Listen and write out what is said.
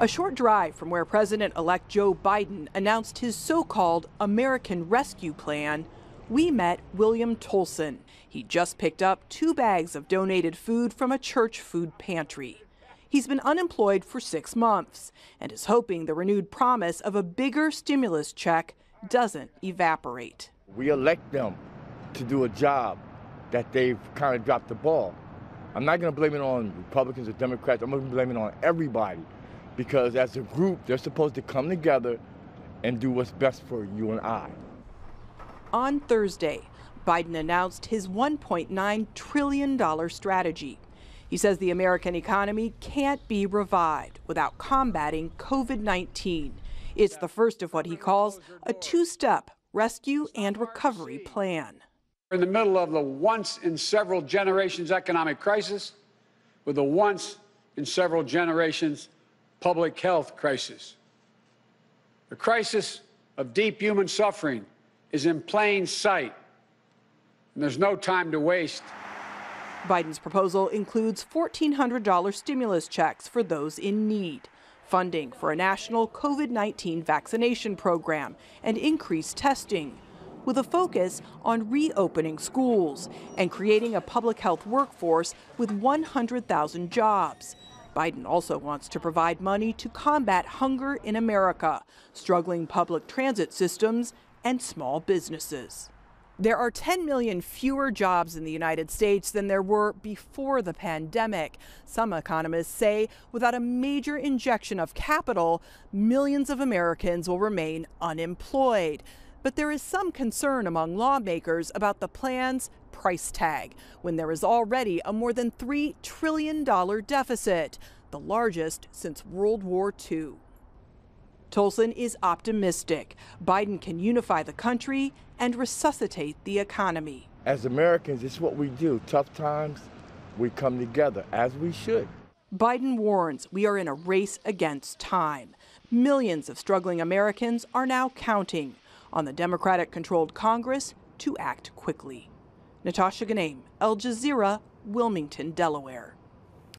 A short drive from where President-elect Joe Biden announced his so-called American Rescue Plan, we met William TOLSON. He just picked up 2 bags of donated food from a church food pantry. He's been unemployed for 6 months and is hoping the renewed promise of a bigger stimulus check doesn't evaporate. We elect them to do a job that they've kind of dropped the ball. I'm not going to blame it on Republicans or Democrats. I'm going to blame it on everybody, because as a group, they're supposed to come together and do what's best for you and I. On Thursday, Biden announced his $1.9 trillion strategy. He says the American economy can't be revived without combating COVID-19. It's the first of what he calls a 2-step rescue and recovery plan. We're in the middle of the once-in-several-generations economic crisis with a once-in-several-generations public health crisis. The crisis of deep human suffering is in plain sight, and there's no time to waste. Biden's proposal includes $1,400 stimulus checks for those in need, funding for a national COVID-19 vaccination program, and increased testing, with a focus on reopening schools and creating a public health workforce with 100,000 jobs. Biden also wants to provide money to combat hunger in America, struggling public transit systems, and small businesses. There are 10 million fewer jobs in the United States than there were before the pandemic. Some economists say without a major injection of capital, millions of Americans will remain unemployed. But there is some concern among lawmakers about the plan's price tag, when there is already a more than $3 trillion deficit, the largest since World War II. TOLSON is optimistic Biden can unify the country and resuscitate the economy. As Americans, it's what we do. Tough times, we come together, as we should. Biden warns we are in a race against time. Millions of struggling Americans are now counting on the Democratic-controlled Congress to act quickly. Natasha, Ghoneim, Jazeera, Wilmington, Delaware.